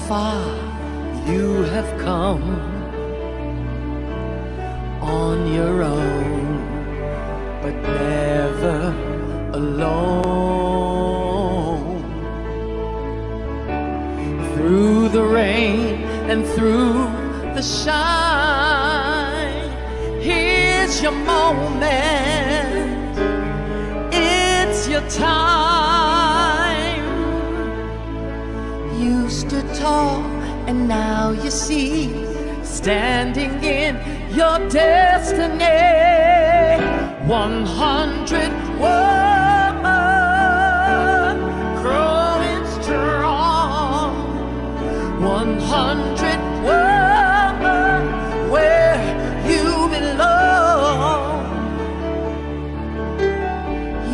far you have come on your own, but never alone. Through the rain and through the shine, here's your moment, it's your time. You stood tall and now you see, standing in your destiny. 100 women growing strong. 100 women where you belong.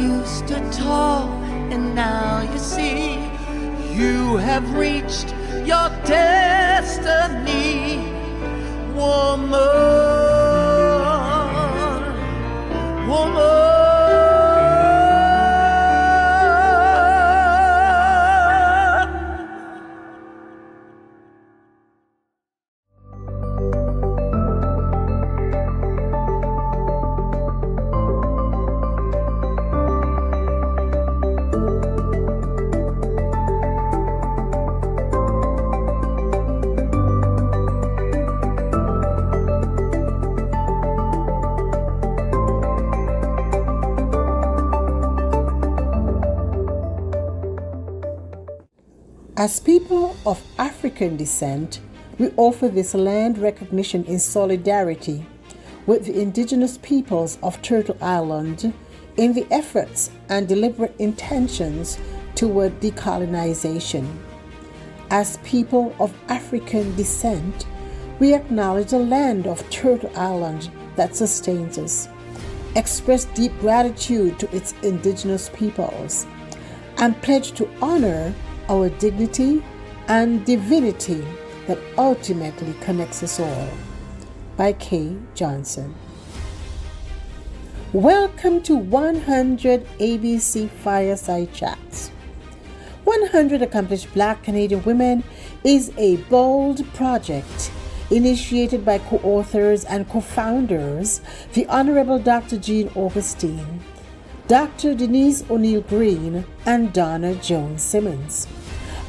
You stood tall and now you see, you have reached your destiny. Woman, woman. As people of African descent, we offer this land recognition in solidarity with the indigenous peoples of Turtle Island in the efforts and deliberate intentions toward decolonization. As people of African descent, we acknowledge the land of Turtle Island that sustains us, express deep gratitude to its indigenous peoples, and pledge to honor our dignity and divinity that ultimately connects us all. By Kay Johnson. Welcome to 100 ABC Fireside Chats. 100 Accomplished Black Canadian Women is a bold project initiated by co-authors and co-founders, the Honorable Dr. Jean Augustine, Dr. Denise O'Neill Green, and Donna Jones Simmons.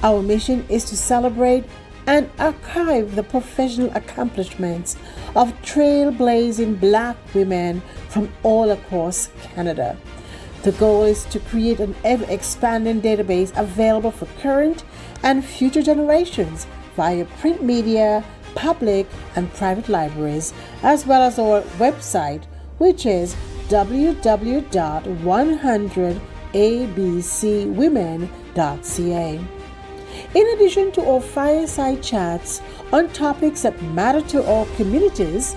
Our mission is to celebrate and archive the professional accomplishments of trailblazing Black women from all across Canada. The goal is to create an ever-expanding database available for current and future generations via print media, public and private libraries, as well as our website, which is www.100abcwomen.ca. In addition to our fireside chats on topics that matter to our communities,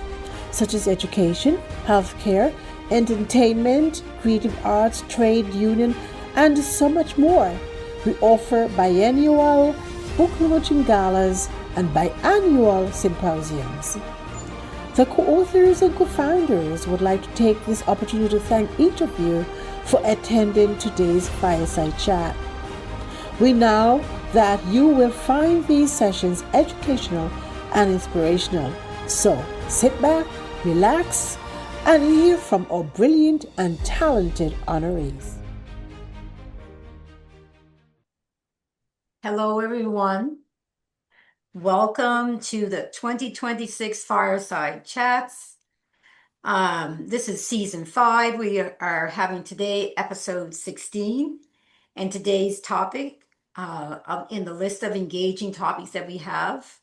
such as education, healthcare, entertainment, creative arts, trade union, and so much more, we offer biennial book launching galas and biannual symposiums. The co-authors and co-founders would like to take this opportunity to thank each of you for attending today's fireside chat. We know that you will find these sessions educational and inspirational. So sit back, relax, and hear from our brilliant and talented honorees. Hello, everyone. Welcome to the 2026 Fireside Chats. This is season 5. We are having today episode 16, and today's topic in the list of engaging topics that we have,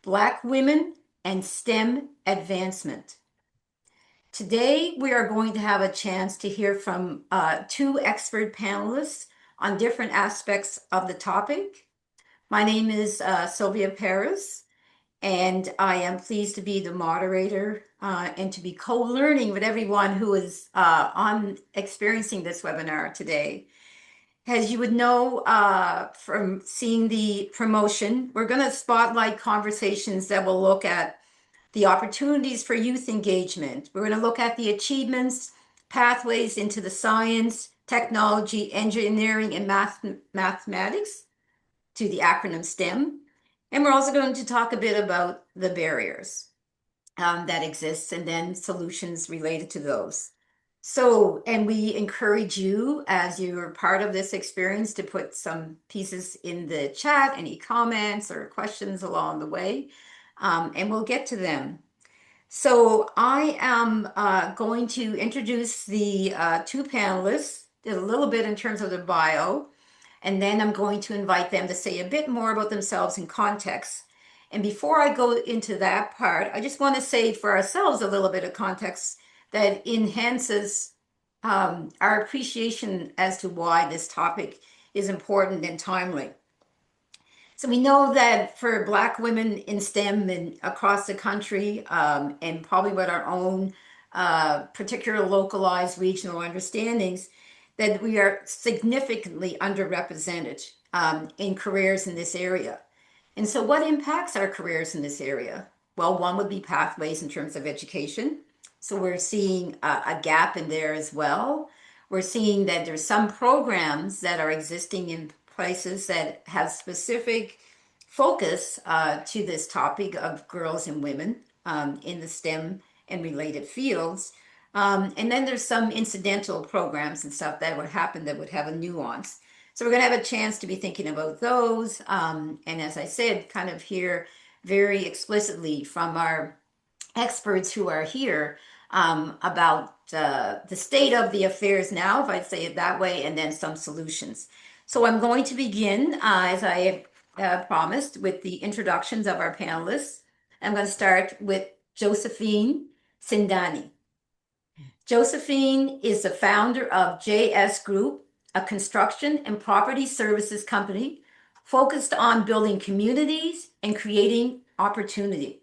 Black women and STEM advancement. Today, we are going to have a chance to hear from 2 expert panelists on different aspects of the topic. My name is Sylvia Paris, and I am pleased to be the moderator and to be co-learning with everyone who is experiencing this webinar today. As you would know from seeing the promotion, we're going to spotlight conversations that will look at the opportunities for youth engagement. We're going to look at the achievements, pathways into the science, technology, engineering, and mathematics, to the acronym STEM, And we're also going to talk a bit about the barriers that exist and then solutions related to those. So, and we encourage you as you're part of this experience to put some pieces in the chat, any comments or questions along the way, and we'll get to them. So I am going to introduce the two panelists a little bit in terms of their bio, and then I'm going to invite them to say a bit more about themselves in context. And before I go into that part, I just want to say for ourselves a little bit of context that enhances our appreciation as to why this topic is important and timely. So we know that for Black women in STEM and across the country, and probably with our own particular localized regional understandings, that we are significantly underrepresented in careers in this area. And so, what impacts our careers in this area? Well, one would be pathways in terms of education. So, we're seeing a gap in there as well. We're seeing that there's some programs that are existing in places that have specific focus to this topic of girls and women in the STEM and related fields. And then there's some incidental programs and stuff that would happen that would have a nuance. So we're going to have a chance to be thinking about those. And as I said, kind of hear very explicitly from our experts who are here about the state of the affairs now, if I'd say it that way, and then some solutions. So I'm going to begin, as I promised, with the introductions of our panelists. I'm going to start with Josephine Sindani. Josephine is the founder of JS Group, a construction and property services company focused on building communities and creating opportunity.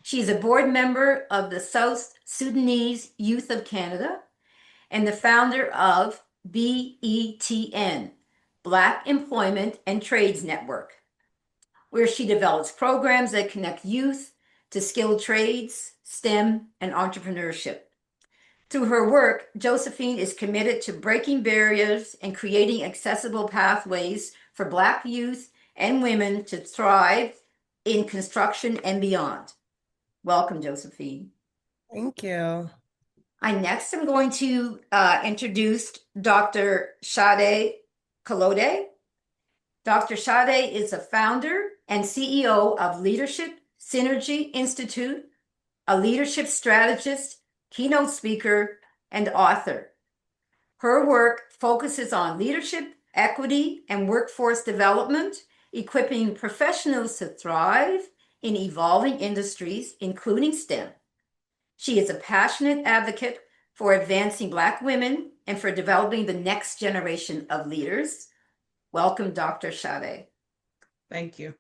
She is a board member of the South Sudanese Youth of Canada and the founder of BETN, Black Employment and Trades Network, where she develops programs that connect youth to skilled trades, STEM, and entrepreneurship. Through her work, Josephine is committed to breaking barriers and creating accessible pathways for Black youth and women to thrive in construction and beyond. Welcome, Josephine. Thank you. I next am going to introduce Dr. Sade Kolode. Dr. Sade is the founder and CEO of Leadership Synergy Institute, a leadership strategist, keynote speaker, and author. Her work focuses on leadership, equity, and workforce development, equipping professionals to thrive in evolving industries, including STEM. She is a passionate advocate for advancing Black women and for developing the next generation of leaders. Welcome, Dr. Sade. Thank you.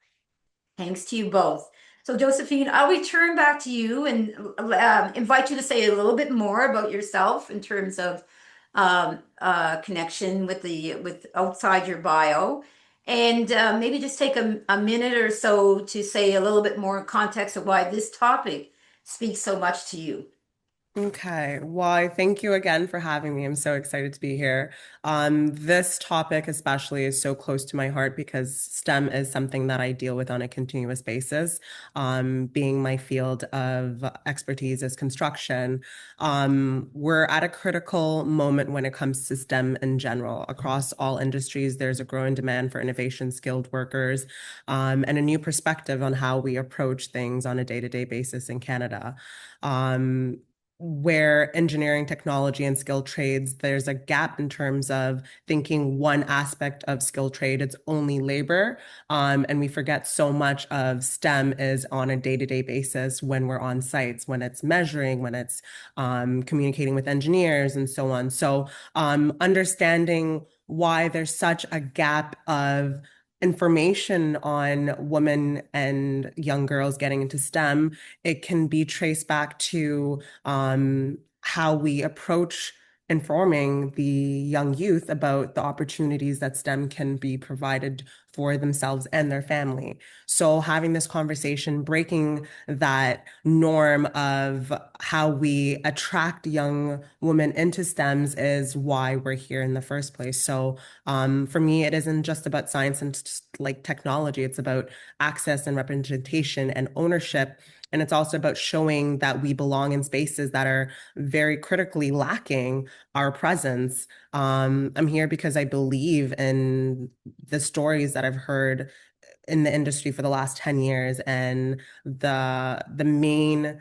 Thanks to you both. So, Josephine, I'll return back to you and invite you to say a little bit more about yourself in terms of connection with outside your bio, and maybe just take a minute or so to say a little bit more context of why this topic speaks so much to you. Okay. Well, I thank you again for having me. I'm so excited to be here. This topic especially is so close to my heart because STEM is something that I deal with on a continuous basis. Being my field of expertise is construction, we're at a critical moment when it comes to STEM in general. Across all industries, there's a growing demand for innovation, skilled workers, and a new perspective on how we approach things on a day-to-day basis in Canada. Where engineering, technology, and skilled trades, there's a gap in terms of thinking one aspect of skilled trade, it's only labor. And we forget so much of STEM is on a day-to-day basis when we're on sites, when it's measuring, when it's communicating with engineers and so on. So understanding why there's such a gap of information on women and young girls getting into STEM, it can be traced back to how we approach informing the young youth about the opportunities that STEM can be provided for themselves and their family. So having this conversation, breaking that norm of how we attract young women into STEMs is why we're here in the first place. So for me, it isn't just about science and like technology. It's about access and representation and ownership. And it's also about showing that we belong in spaces that are very critically lacking our presence. I'm here because I believe in the stories that I've heard in the industry for the last 10 years. And the main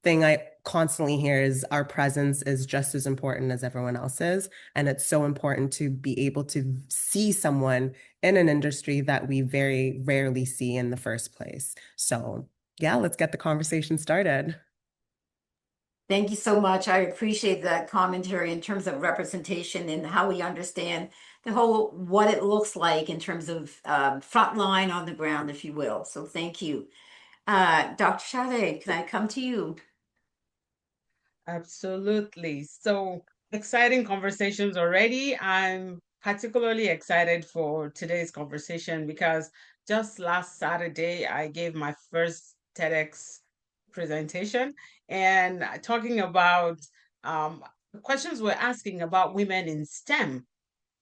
thing I constantly hear is our presence is just as important as everyone else's. And it's so important to be able to see someone in an industry that we very rarely see in the first place. So yeah, let's get the conversation started. Thank you so much. I appreciate that commentary in terms of representation and how we understand the whole what it looks like in terms of front line on the ground, if you will. So thank you. Dr. Sade, can I come to you? Absolutely. So exciting conversations already. I'm particularly excited for today's conversation because just last Saturday, I gave my first TEDx presentation and talking about the questions we're asking about women in STEM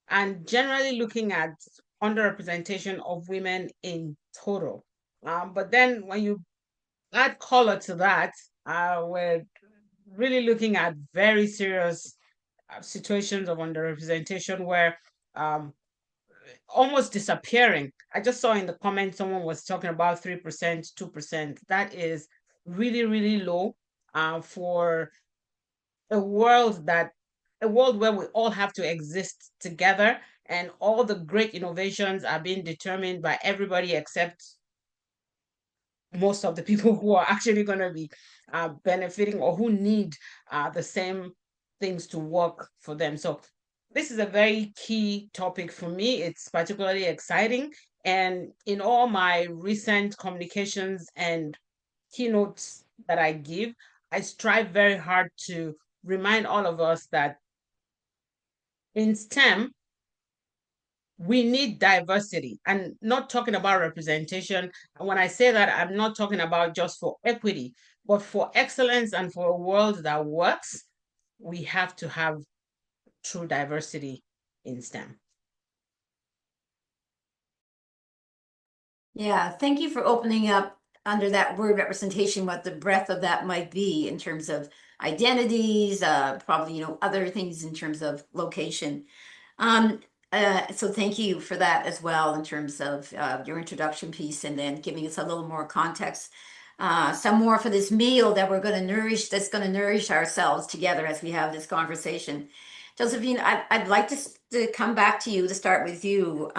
and generally looking at underrepresentation of women in total. But then when you add color to that, we're really looking at very serious situations of underrepresentation where um, almost disappearing. I just saw in the comments someone was talking about 3%, 2%. That is really, really low for a world that a world where we all have to exist together and all the great innovations are being determined by everybody except most of the people who are actually going to be benefiting or who need the same things to work for them. So this is a very key topic for me. It's particularly exciting. And in all my recent communications and keynotes that I give, I strive very hard to remind all of us that in STEM, we need diversity and not talking about representation. And when I say that, I'm not talking about just for equity, but for excellence and for a world that works, we have to have true diversity in STEM. Yeah, thank you for opening up under that word representation, what the breadth of that might be in terms of identities, probably, other things in terms of location. Um, so thank you for that as well in terms of your introduction piece and then giving us a little more context. Some more for this meal that we're going to nourish, that's going to nourish ourselves together as we have this conversation. Josephine, I'd like to come back to you to start with you.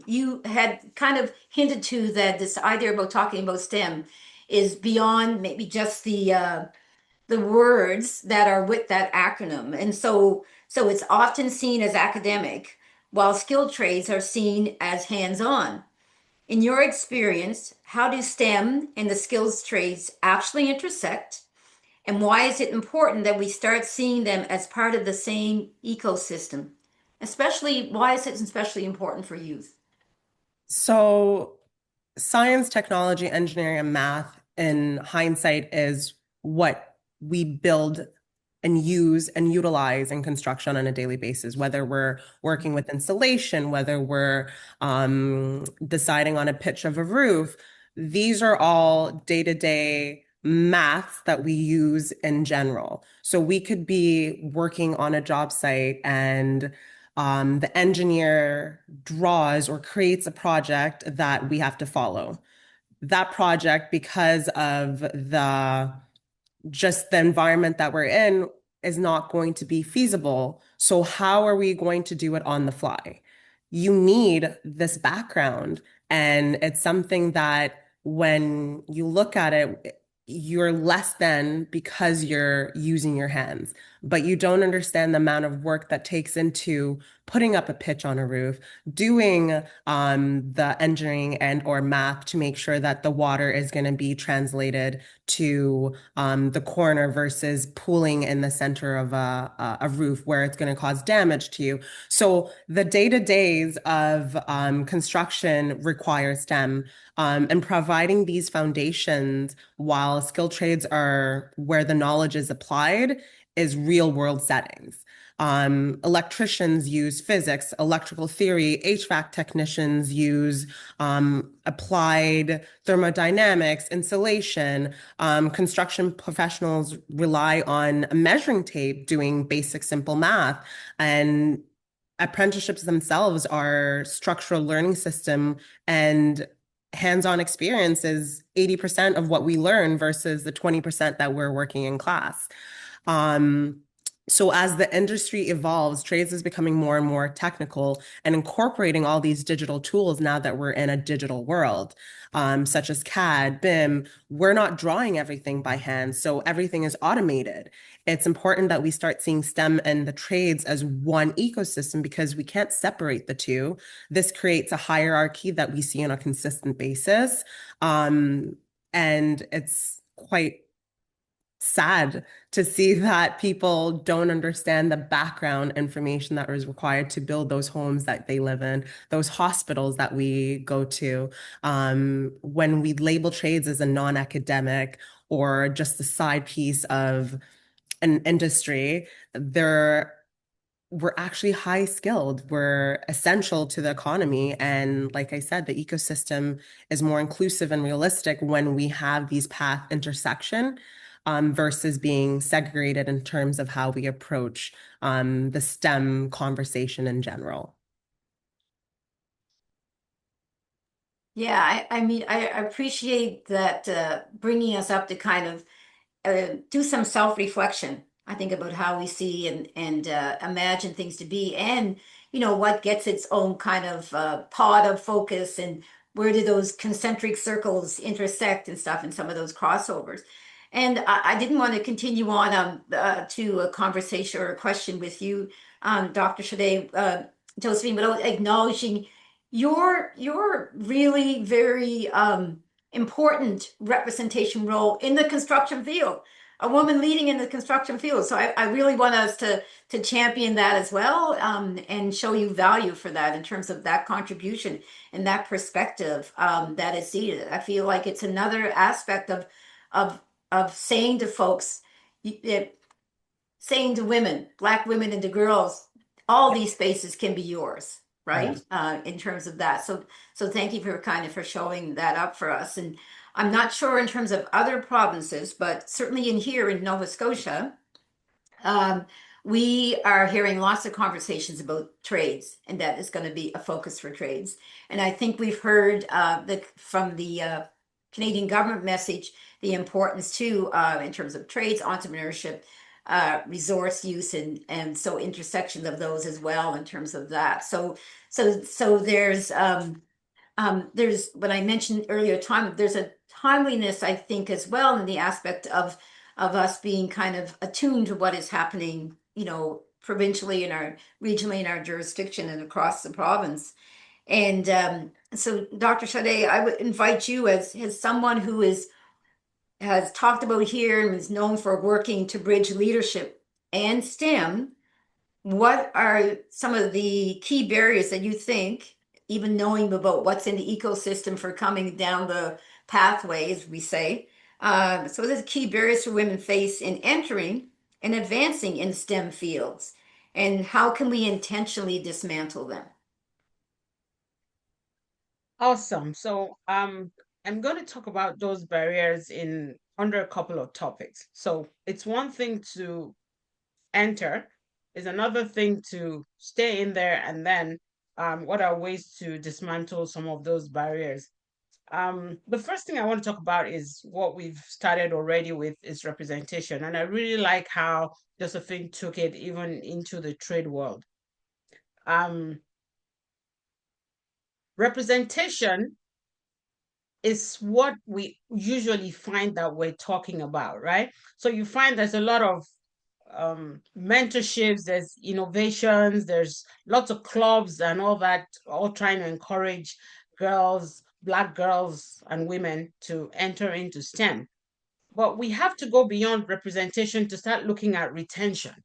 You had kind of hinted to that this idea about talking about STEM is beyond maybe just the words that are with that acronym. And so it's often seen as academic, while skilled trades are seen as hands-on. In your experience, how do STEM and the skills trades actually intersect? And why is it important that we start seeing them as part of the same ecosystem? Especially, why is it especially important for youth? So science, technology, engineering, and math in hindsight is what we build and use and utilize in construction on a daily basis, whether we're working with insulation, whether we're deciding on a pitch of a roof. These are all day-to-day maths that we use in general. So we could be working on a job site and the engineer draws or creates a project that we have to follow. That project, because of just the environment that we're in, is not going to be feasible. So how are we going to do it on the fly? You need this background, and it's something that when you look at it, you're less than because you're using your hands. but you don't understand the amount of work that takes into putting up a pitch on a roof, doing the engineering and or math to make sure that the water is going to be translated to the corner versus pooling in the center of a roof where it's going to cause damage to you. So the day-to-days of construction require STEM, and providing these foundations while skilled trades are where the knowledge is applied is real world settings. Electricians use physics, electrical theory, HVAC technicians use applied thermodynamics, insulation. Construction professionals rely on a measuring tape doing basic simple math. And apprenticeships themselves are structural learning system, and hands-on experience is 80% of what we learn versus the 20% that we're working in class. So as the industry evolves, trades is becoming more and more technical and incorporating all these digital tools now that we're in a digital world, such as CAD, BIM. We're not drawing everything by hand, so everything is automated. It's important that we start seeing STEM and the trades as one ecosystem because we can't separate the two. This creates a hierarchy that we see on a consistent basis. And it's quite sad to see that people don't understand the background information that is required to build those homes that they live in, those hospitals that we go to. When we label trades as a non-academic or just a side piece of an industry, we're actually high skilled. We're essential to the economy. And like I said, the ecosystem is more inclusive and realistic when we have these path intersection, versus being segregated in terms of how we approach the STEM conversation in general. Yeah, I mean, I appreciate that bringing us up to kind of do some self-reflection. I think about how we see and imagine things to be, and what gets its own kind of pod of focus, and where do those concentric circles intersect and stuff, and some of those crossovers. And I didn't want to continue on to a conversation or a question with you, Dr. Shade, Josephine, without acknowledging your really very important representation role in the construction field, a woman leading in the construction field. So I really want us to champion that as well, and show you value for that in terms of that contribution and that perspective that is seated. I feel like it's another aspect of saying to folks, saying to women, Black women and to girls, all these spaces can be yours, right? In terms of that. So thank you for showing that up for us. And I'm not sure in terms of other provinces, but certainly in here in Nova Scotia, we are hearing lots of conversations about trades, and that is going to be a focus for trades. And I think we've heard from the Canadian government message, the importance too, in terms of trades, entrepreneurship, resource use, and so intersections of those as well in terms of that. So there's what I mentioned earlier, there's a timeliness, I think, as well, in the aspect of us being kind of attuned to what is happening, provincially in our regionally in our jurisdiction and across the province. And so Dr. Shade, I would invite you as someone who has talked about here and is known for working to bridge leadership and STEM. What are some of the key barriers that you think, even knowing about what's in the ecosystem for coming down the pathway, as we say, so the key barriers for women face in entering and advancing in STEM fields, and how can we intentionally dismantle them? Awesome. So I'm going to talk about those barriers in under a couple of topics. So it's one thing to enter, is another thing to stay in there, and then what are ways to dismantle some of those barriers. The first thing I want to talk about is what we've started already with, is representation. And I really like how Josephine took it even into the trade world. Representation is what we usually find that we're talking about, right? So you find there's a lot of mentorships, there's innovations, there's lots of clubs and all that, all trying to encourage girls, Black girls and women to enter into STEM. But we have to go beyond representation to start looking at retention.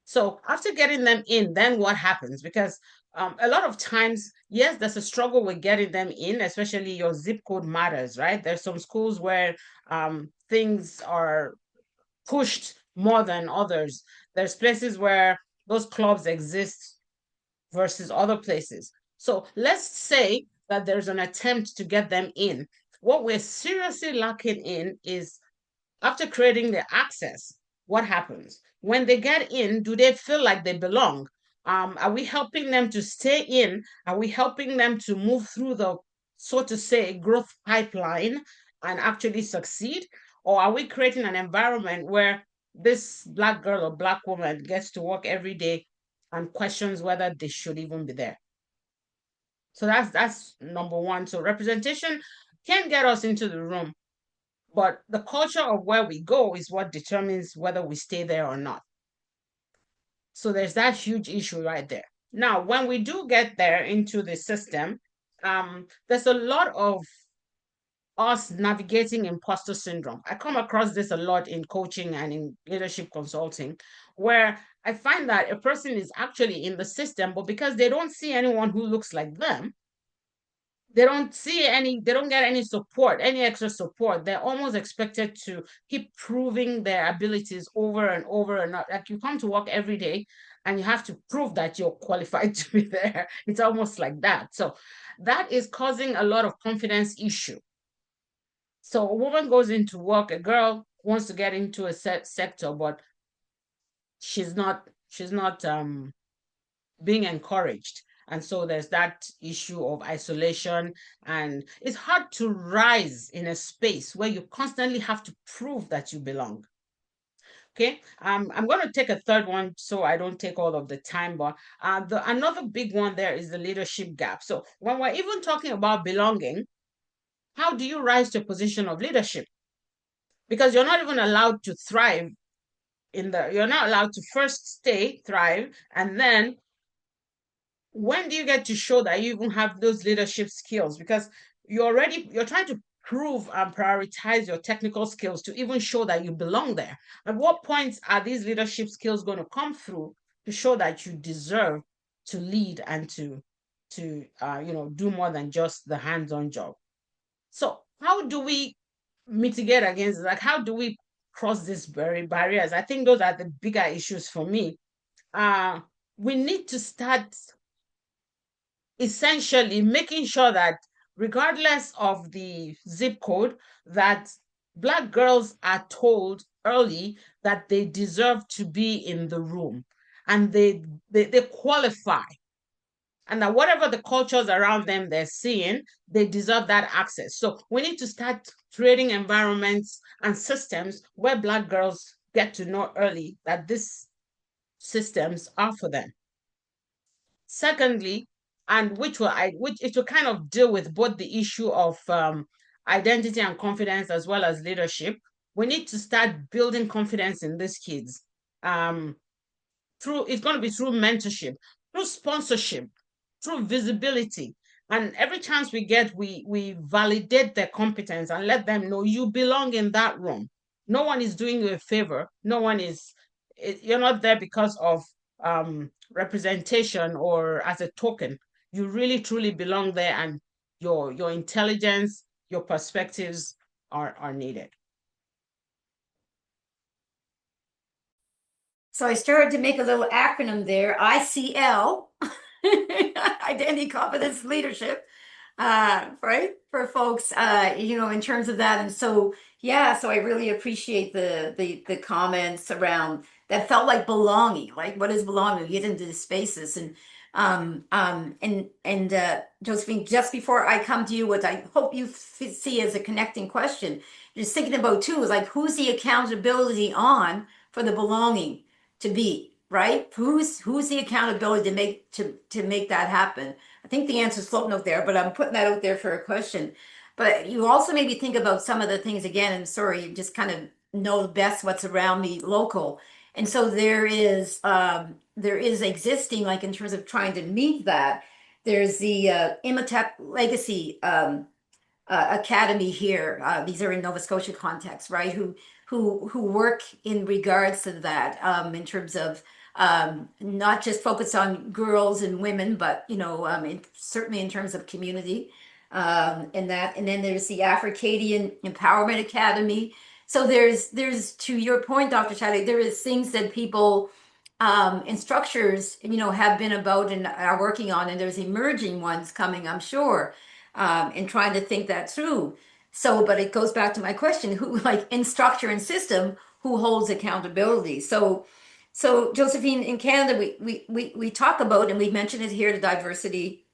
So after getting them in, then what happens? Because a lot of times, yes, there's a struggle with getting them in, especially your zip code matters, right? There's some schools where things are pushed more than others. There's places where those clubs exist versus other places. So let's say that there's an attempt to get them in. What we're seriously lacking in is after creating the access, what happens? When they get in, do they feel like they belong? Are we helping them to stay in? Are we helping them to move through the, so to say, growth pipeline and actually succeed? Or are we creating an environment where this Black girl or Black woman gets to work every day and questions whether they should even be there? So that's number one. So representation can get us into the room, but the culture of where we go is what determines whether we stay there or not. So there's that huge issue right there. Now, when we do get there into the system, there's a lot of us navigating imposter syndrome. I come across this a lot in coaching and in leadership consulting, where I find that a person is actually in the system, but because they don't see anyone who looks like them, they don't get any support, any extra support. They're almost expected to keep proving their abilities over and over and over. Like you come to work every day and you have to prove that you're qualified to be there. It's almost like that. So that is causing a lot of confidence issue. So a woman goes into work, a girl wants to get into a set sector, but she's not being encouraged. And so there's that issue of isolation, and it's hard to rise in a space where you constantly have to prove that you belong. Okay, I'm going to take a third one so I don't take all of the time, but another big one there is the leadership gap. So when we're even talking about belonging, how do you rise to a position of leadership? Because you're not even allowed to thrive you're not allowed to first stay, thrive, and then when do you get to show that you even have those leadership skills? Because you're trying to prove and prioritize your technical skills to even show that you belong there. At what points are these leadership skills going to come through to show that you deserve to lead and to do more than just the hands-on job? So how do we mitigate against, like, how do we cross these barriers? I think those are the bigger issues for me. We need to start essentially making sure that regardless of the zip code, that Black girls are told early that they deserve to be in the room and they qualify, and that whatever the cultures around them they're seeing, they deserve that access. So we need to start creating environments and systems where Black girls get to know early that these systems are for them. Secondly, and which it will kind of deal with both the issue of identity and confidence as well as leadership. We need to start building confidence in these kids. It's going to be through mentorship, through sponsorship, through visibility. And every chance we get, we validate their competence and let them know you belong in that room. No one is doing you a favor. You're not there because of representation or as a token. You really truly belong there, and your intelligence, your perspectives are needed. So I started to make a little acronym there, ICL, Identity, Confidence, Leadership, right? For folks, in terms of that. And so, yeah, so I really appreciate the comments around that felt like belonging. Like, what is belonging? You get into the spaces and Josephine, just before I come to you, what I hope you see as a connecting question, just thinking about too, is like, who's the accountability on for the belonging to be, right? Who's the accountability to make that happen? I think the answer is floating out there, but I'm putting that out there for a question. But you also maybe think about some of the things again, and sorry, you just kind of know best what's around me local. And so there is existing, like in terms of trying to meet that, there's the Imatep Legacy academy here. These are in Nova Scotia context, right? Who work in regards to that, in terms of not just focus on girls and women, but certainly in terms of community, and that. And then there's the Africadian Empowerment Academy. So there's to your point, Dr. Chadley, there is things that people and structures have been about and are working on, and there's emerging ones coming, I'm sure, and trying to think that through. So, but it goes back to my question: who, like in structure and system, who holds accountability? So Josephine, in Canada, we talk about, and we mentioned it here, the diversity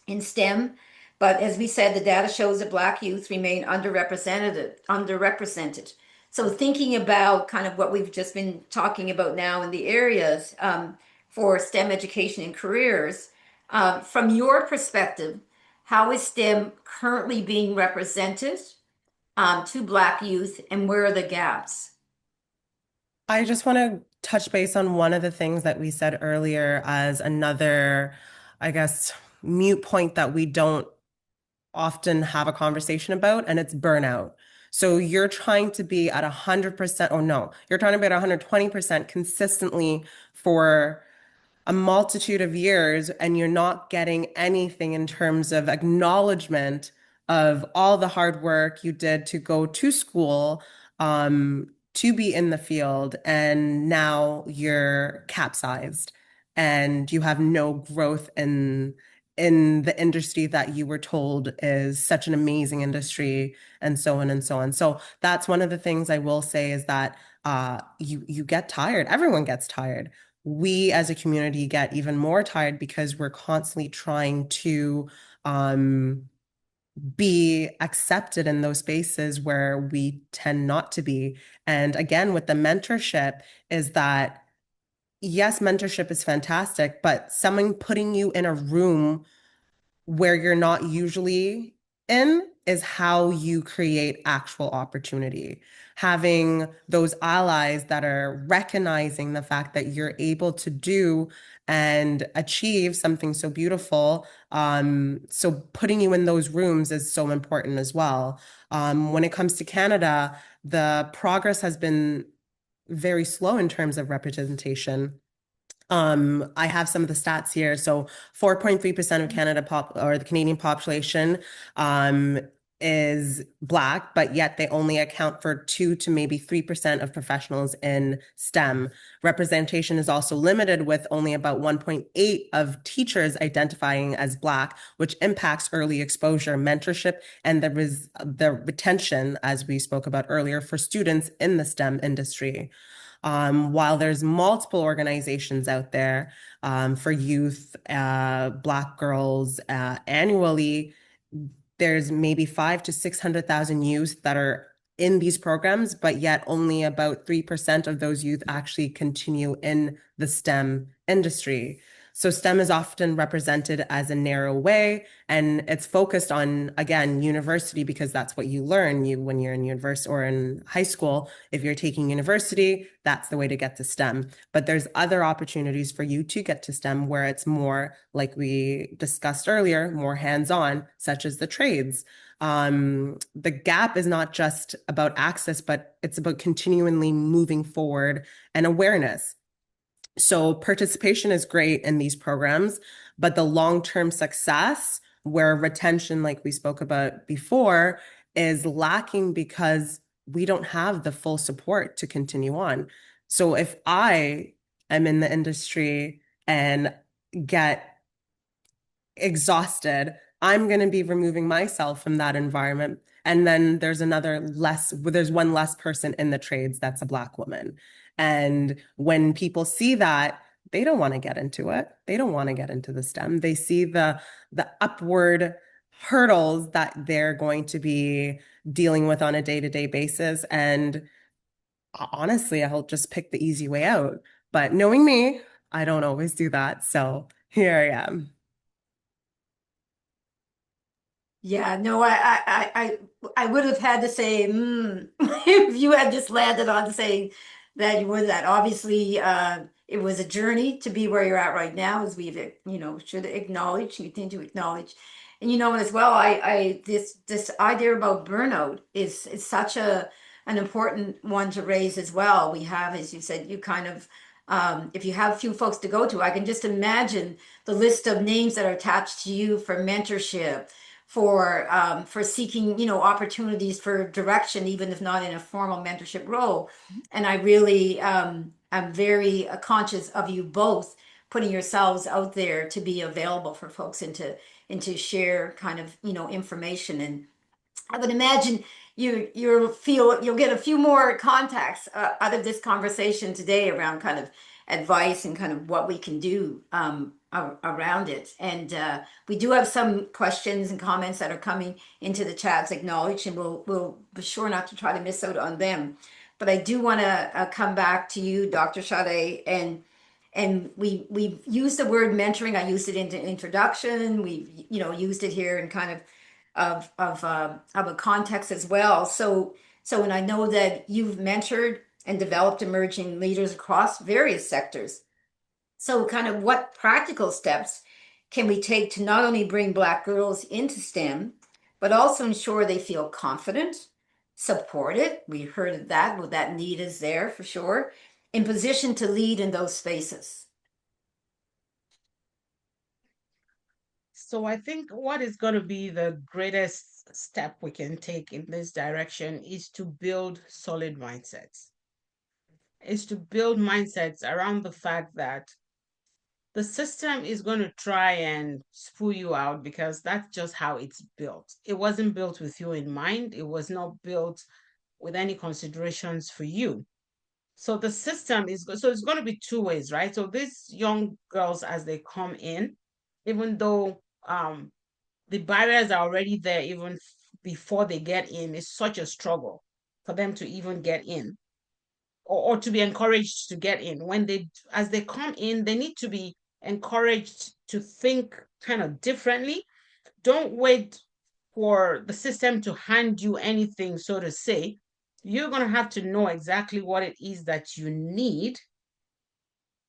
in STEM. But as we said, the data shows that Black youth remain underrepresented. So thinking about kind of what we've just been talking about now in the areas for STEM education and careers, from your perspective, how is STEM currently being represented to Black youth, and where are the gaps? I just want to touch base on one of the things that we said earlier as another, I guess, mute point that we don't often have a conversation about, and it's burnout. So you're trying to be at 100%, oh no, you're trying to be at 120% consistently for a multitude of years, and you're not getting anything in terms of acknowledgement of all the hard work you did to go to school, to be in the field, and now you're capsized and you have no growth in the industry that you were told is such an amazing industry, and so on and so on. So that's one of the things I will say is that you get tired. Everyone gets tired. We as a community get even more tired because we're constantly trying to be accepted in those spaces where we tend not to be. And again, with the mentorship, is that yes, mentorship is fantastic, but someone putting you in a room where you're not usually in is how you create actual opportunity. Having those allies that are recognizing the fact that you're able to do and achieve something so beautiful. So putting you in those rooms is so important as well. When it comes to Canada, the progress has been very slow in terms of representation. I have some of the stats here. So 4.3% of Canada or the Canadian population is Black, but yet they only account for 2 to maybe 3% of professionals in STEM. Representation is also limited, with only about 1.8 of teachers identifying as Black, which impacts early exposure, mentorship, and the retention, as we spoke about earlier, for students in the STEM industry. While there's multiple organizations out there for youth, Black girls, annually, there's maybe 5 to 600,000 youth that are in these programs, but yet only about 3% of those youth actually continue in the STEM industry. So STEM is often represented as a narrow way, and it's focused on, again, university, because that's what you learn when you're in university or in high school. If you're taking university, that's the way to get to STEM. But there's other opportunities for you to get to STEM where it's more, like we discussed earlier, more hands-on, such as the trades. The gap is not just about access, but it's about continually moving forward and awareness. So participation is great in these programs, but the long-term success, where retention, like we spoke about before, is lacking because we don't have the full support to continue on. So if I am in the industry and get exhausted, I'm going to be removing myself from that environment. And then there's one less person in the trades that's a Black woman. And when people see that, they don't want to get into it. They don't want to get into the STEM. They see the upward hurdles that they're going to be dealing with on a day-to-day basis. And honestly, I'll just pick the easy way out. But knowing me, I don't always do that. So here I am. Yeah, no, I would have had to say, if you had just landed on saying that you would that. Obviously, it was a journey to be where you're at right now, as we've, should acknowledge, continue to acknowledge. And as well, this idea about burnout is such an important one to raise as well. We have, as you said, you kind of, if you have few folks to go to, I can just imagine the list of names that are attached to you for mentorship, for seeking opportunities for direction, even if not in a formal mentorship role. And I really am very conscious of you both putting yourselves out there to be available for folks and to share kind of information. And I would imagine you'll get a few more contacts out of this conversation today around kind of advice and kind of what we can do around it. And we do have some questions and comments that are coming into the chats, acknowledged, and we'll be sure not to try to miss out on them. But I do want to come back to you, Dr. Sade, and we've used the word mentoring. I used it in the introduction. We've used it here in kind of a context as well. So and I know that you've mentored and developed emerging leaders across various sectors. So kind of what practical steps can we take to not only bring Black girls into STEM, but also ensure they feel confident, supported? We heard of that. Well, that need is there for sure. In position to lead in those spaces. So I think what is going to be the greatest step we can take in this direction is to build solid mindsets. Is to build mindsets around the fact that the system is going to try and spool you out because that's just how it's built. It wasn't built with you in mind. It was not built with any considerations for you. So the system is so it's going to be two ways, right? So these young girls, as they come in, even though the barriers are already there, even before they get in, it's such a struggle for them to even get in, or to be encouraged to get in. When they, as they come in, they need to be encouraged to think kind of differently. Don't wait for the system to hand you anything, so to say. You're going to have to know exactly what it is that you need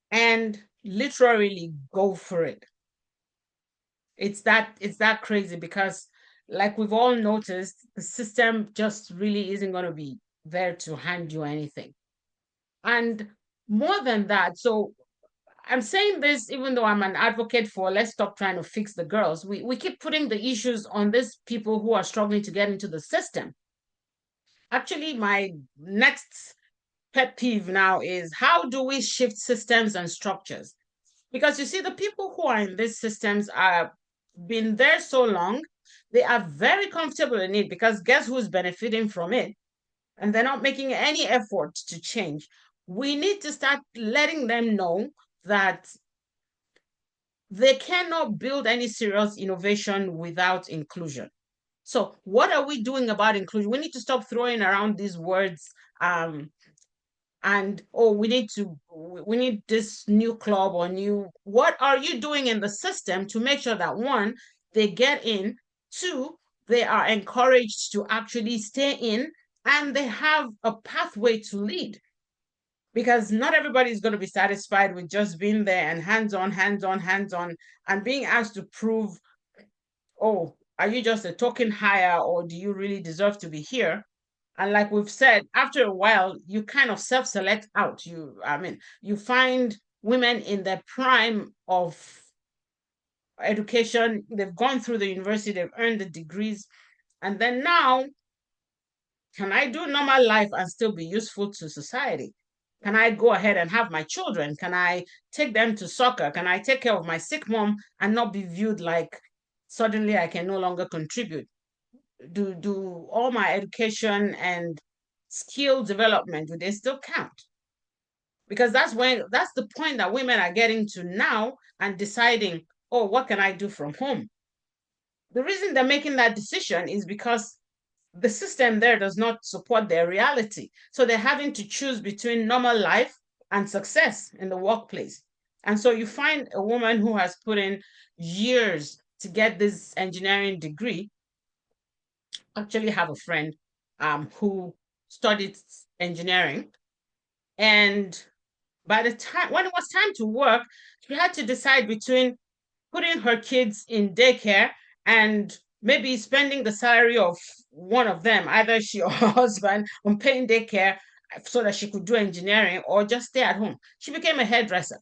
and literally go for it. It's that crazy because, like we've all noticed, the system just really isn't going to be there to hand you anything. And more than that, so I'm saying this even though I'm an advocate for let's stop trying to fix the girls. We keep putting the issues on these people who are struggling to get into the system. Actually, my next pet peeve now is how do we shift systems and structures? Because you see, the people who are in these systems are been there so long, they are very comfortable in it because guess who's benefiting from it? And they're not making any effort to change. We need to start letting them know that they cannot build any serious innovation without inclusion. So, what are we doing about inclusion? We need to stop throwing around these words and oh, we need this new club or new. What are you doing in the system to make sure that one, they get in, two, they are encouraged to actually stay in, and they have a pathway to lead? Because not everybody is going to be satisfied with just being there and hands on, hands on, hands on, and being asked to prove, oh, are you just a token hire or do you really deserve to be here? And like we've said, after a while, you kind of self-select out. You find women in the prime of education, they've gone through the university, they've earned the degrees, and then now, can I do normal life and still be useful to society? Can I go ahead and have my children? Can I take them to soccer? Can I take care of my sick mom and not be viewed like suddenly I can no longer contribute? Do all my education and skill development, do they still count? Because that's the point that women are getting to now and deciding, oh, what can I do from home? The reason they're making that decision is because the system there does not support their reality. So they're having to choose between normal life and success in the workplace. And so you find a woman who has put in years to get this engineering degree, actually have a friend who studied engineering, and by the time when it was time to work, she had to decide between putting her kids in daycare and maybe spending the salary of one of them, either she or her husband, on paying daycare so that she could do engineering or just stay at home. She became a hairdresser.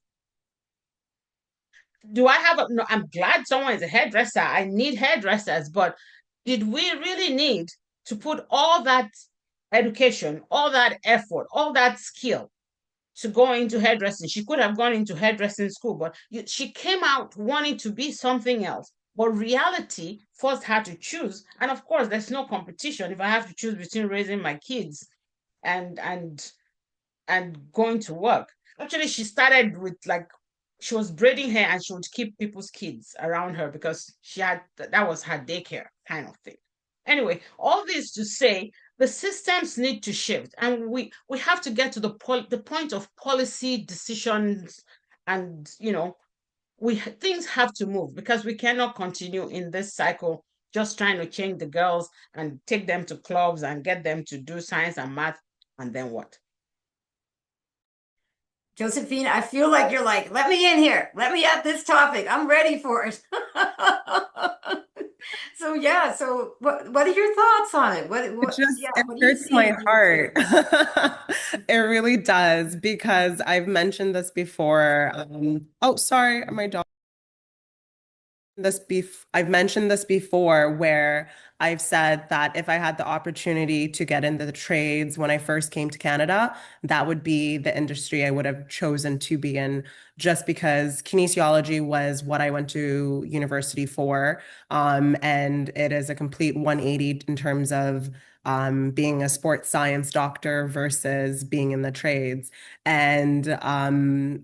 Do I have a no? I'm glad someone is a hairdresser. I need hairdressers, but did we really need to put all that education, all that effort, all that skill to go into hairdressing? She could have gone into hairdressing school, but she came out wanting to be something else. But reality forced her to choose. And of course, there's no competition. If I have to choose between raising my kids and and and going to work. Actually, she started with like she was braiding hair and she would keep people's kids around her because she had that was her daycare kind of thing. Anyway, all this to say the systems need to shift and we have to get to the point of policy decisions and we things have to move because we cannot continue in this cycle just trying to change the girls and take them to clubs and get them to do science and math and then what? Josephine, I feel like you're like, let me in here. Let me at this topic. I'm ready for it. So yeah, so what are your thoughts on it? Yeah, It what do you hurts see my in the heart. experience? It really does because I've mentioned this before. Oh, sorry, my dog. I've mentioned this before where I've said that if I had the opportunity to get into the trades when I first came to Canada, that would be the industry I would have chosen to be in just because kinesiology was what I went to university for. And it is a complete 180 in terms of being a sports science doctor versus being in the trades. And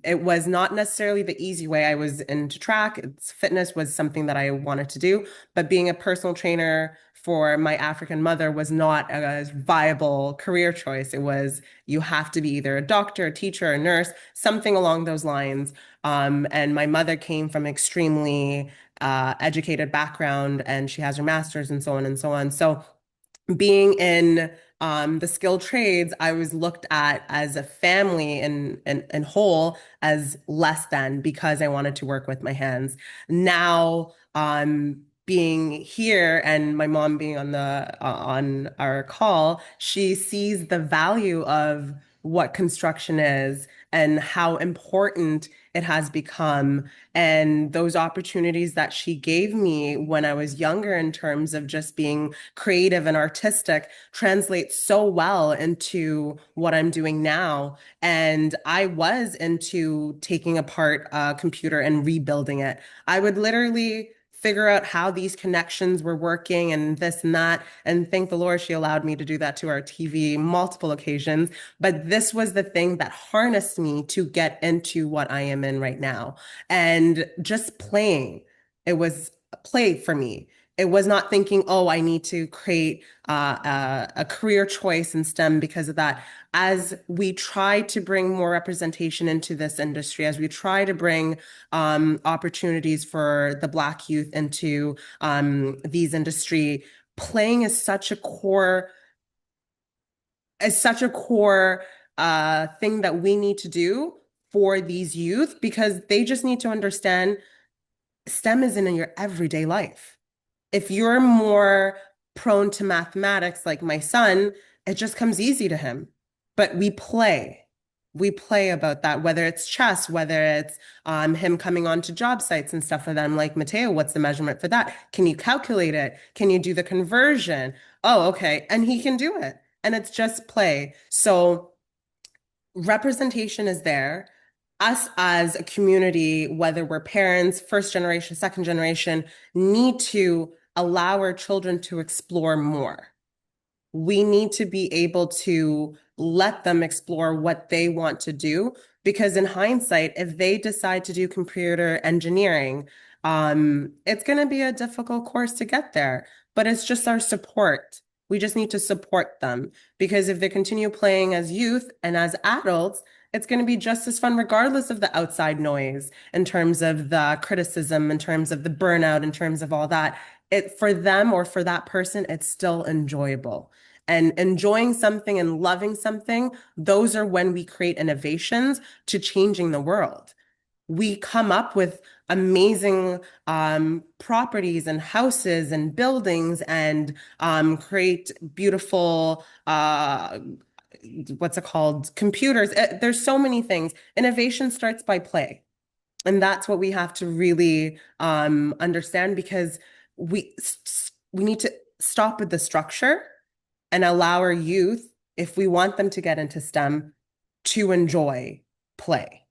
it was not necessarily the easy way. I was into track. Fitness was something that I wanted to do, but being a personal trainer for my African mother was not a viable career choice. It was you have to be either a doctor, a teacher, a nurse, something along those lines. And my mother came from extremely educated background, and she has her master's and so on and so on. So being in the skilled trades, I was looked at as a family and whole as less than because I wanted to work with my hands. Now, being here and my mom being on our call, she sees the value of what construction is and how important it has become and those opportunities that she gave me when I was younger in terms of just being creative and artistic translates so well into what I'm doing now. And I was into taking apart a computer and rebuilding it. I would literally figure out how these connections were working and this and that. And thank the Lord she allowed me to do that to our TV multiple occasions. But this was the thing that harnessed me to get into what I am in right now. And just playing, it was play for me. It was not thinking, oh, I need to create a career choice in STEM because of that. As we try to bring more representation into this industry, as we try to bring opportunities for the Black youth into these industry, playing is such a core thing that we need to do for these youth because they just need to understand STEM isn't in your everyday life. If you're more prone to mathematics like my son, it just comes easy to him. But we play. We play about that, whether it's chess, whether it's him coming onto job sites and stuff like that. I'm like, Mateo, what's the measurement for that? Can you calculate it? Can you do the conversion? Oh, okay. And he can do it. And it's just play. So representation is there. Us as a community, whether we're parents, first generation, second generation, need to allow our children to explore more. We need to be able to let them explore what they want to do. Because in hindsight, if they decide to do computer engineering, it's going to be a difficult course to get there. But it's just our support. We just need to support them because if they continue playing as youth and as adults, it's going to be just as fun, regardless of the outside noise, in terms of the criticism, in terms of the burnout, in terms of all that. It for them or for that person, it's still enjoyable. And enjoying something and loving something, those are when we create innovations to changing the world. We come up with amazing properties and houses and buildings and create beautiful what's it called? Computers. There's so many things. Innovation starts by play. And that's what we have to really understand, because we need to stop with the structure and allow our youth, if we want them to get into STEM, to enjoy play.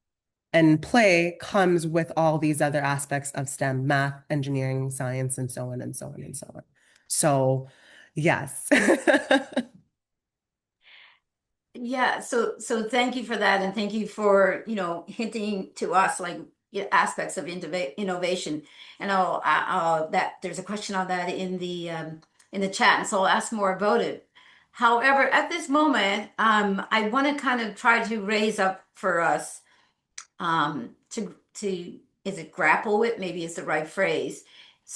And play comes with all these other aspects of STEM: math, engineering, science, and so on and so on and so on. So, yes. Yeah, so thank you for that, and thank you for, hinting to us like aspects of innovation. And I'll that there's a question on that in the chat, and so I'll ask more about it. However, at this moment, I want to kind of try to raise up for us to is it grapple with, maybe is the right phrase.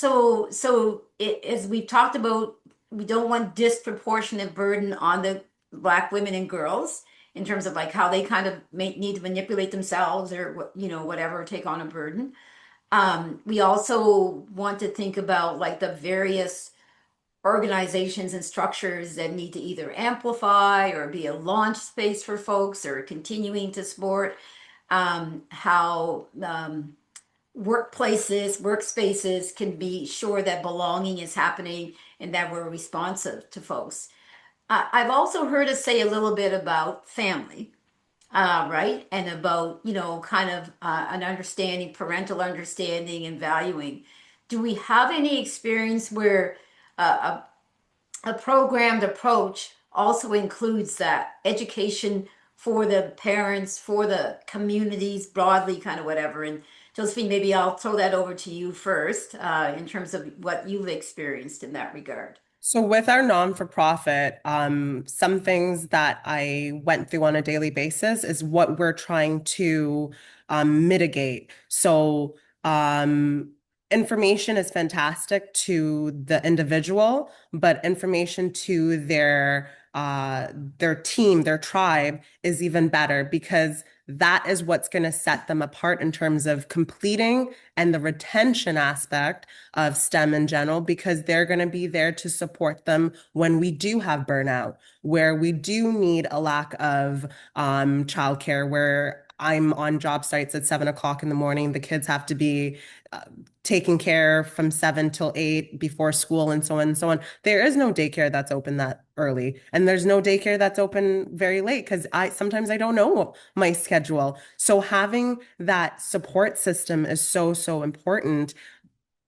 As we've talked about, we don't want disproportionate burden on the Black women and girls in terms of like how they kind of need to manipulate themselves or whatever, take on a burden. We also want to think about like the various organizations and structures that need to either amplify or be a launch space for folks or continuing to support how workplaces, workspaces can be sure that belonging is happening and that we're responsive to folks. I've also heard us say a little bit about family, right? And about, kind of an understanding, parental understanding and valuing. Do we have any experience where a programmed approach also includes that education for the parents, for the communities broadly, kind of whatever? And Josephine, maybe I'll throw that over to you first in terms of what you've experienced in that regard. So with our non-for-profit, some things that I went through on a daily basis is what we're trying to mitigate. So information is fantastic to the individual, but information to their team, their tribe is even better, because that is what's going to set them apart in terms of completing and the retention aspect of STEM in general, because they're going to be there to support them when we do have burnout, where we do need a lack of childcare, where I'm on job sites at 7 o'clock in the morning. The kids have to be taken care from 7 till 8 before school and so on and so on. There is no daycare that's open that early, and there's no daycare that's open very late, because sometimes I don't know my schedule. So having that support system is so important.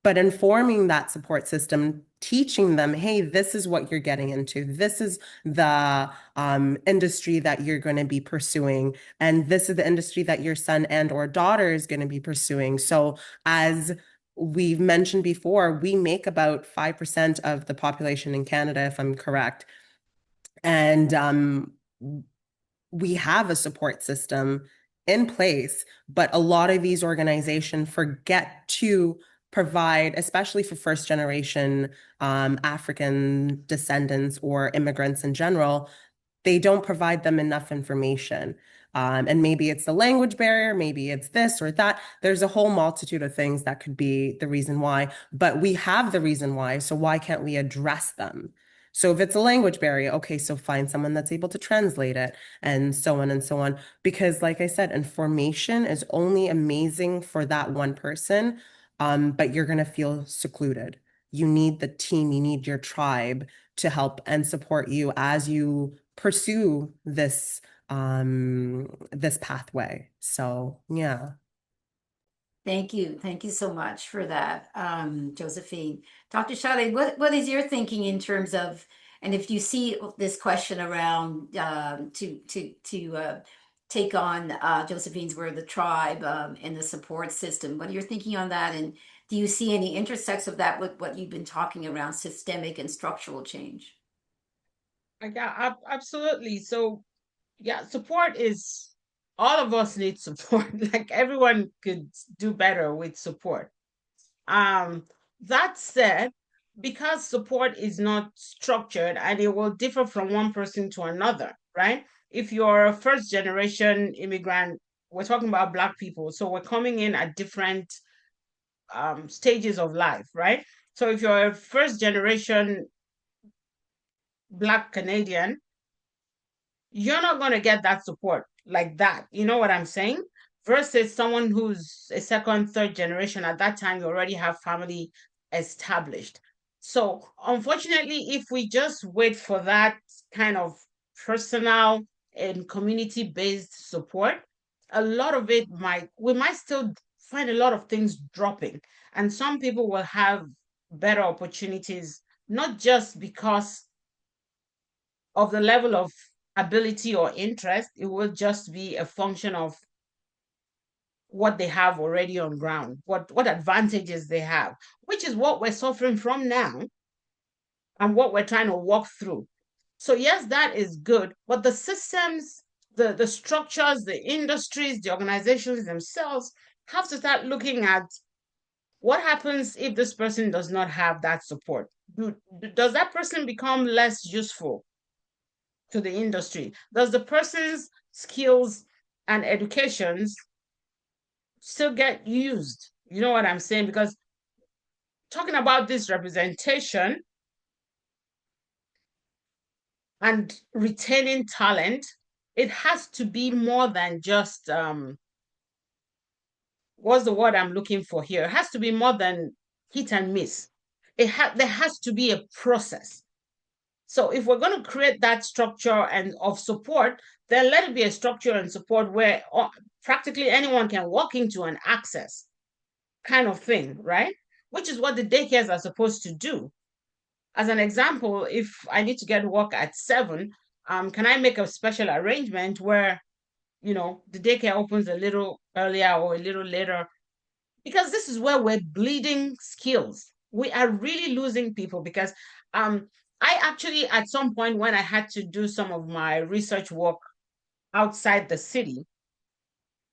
But informing that support system, teaching them, hey, this is what you're getting into. This is the industry that you're going to be pursuing. And this is the industry that your son and or daughter is going to be pursuing. So as we've mentioned before, we make about 5% of the population in Canada, if I'm correct. And we have a support system in place, but a lot of these organizations forget to provide, especially for first generation African descendants or immigrants in general, they don't provide them enough information. And maybe it's the language barrier, maybe it's this or that. There's a whole multitude of things that could be the reason why, but we have the reason why. So why can't we address them? So if it's a language barrier, okay, so find someone that's able to translate it, and so on and so on. Because like I said, information is only amazing for that one person, but you're going to feel secluded. You need the team, you need your tribe to help and support you as you pursue this pathway. So yeah. Thank you. Thank you so much for that, Josephine. Dr. Shade, what is your thinking in terms of, and if you see this question around to take on Josephine's word, the tribe and the support system, what are your thinking on that? And do you see any intersects of that with what you've been talking around systemic and structural change? Yeah, absolutely. So yeah, support is all of us need support. Like everyone could do better with support. Um, that said, because support is not structured and it will differ from one person to another, right? If you're a first generation immigrant, we're talking about Black people, so we're coming in at different stages of life, right? So if you're a first generation Black Canadian, you're not going to get that support like that. You know what I'm saying? Versus someone who's a second, third generation, at that time, you already have family established. So, unfortunately, if we just wait for that kind of personal and community based support, a lot of it we might still find a lot of things dropping. And some people will have better opportunities, not just because of the level of ability or interest. It will just be a function of what they have already on ground, what advantages they have, which is what we're suffering from now and what we're trying to walk through. So yes, that is good, but the systems, the structures, the industries, the organizations themselves have to start looking at what happens if this person does not have that support. Does that person become less useful to the industry? Does the person's skills and educations still get used? You know what I'm saying? Because talking about this representation and retaining talent, it has to be more than just what's the word I'm looking for here? It has to be more than hit and miss. There has to be a process. So if we're going to create that structure and of support, then let it be a structure and support where practically anyone can walk into and access, kind of thing, right? Which is what the daycares are supposed to do. As an example, if I need to get work at 7, can I make a special arrangement where, the daycare opens a little earlier or a little later? Because this is where we're bleeding skills. We are really losing people because I actually, at some point when I had to do some of my research work outside the city,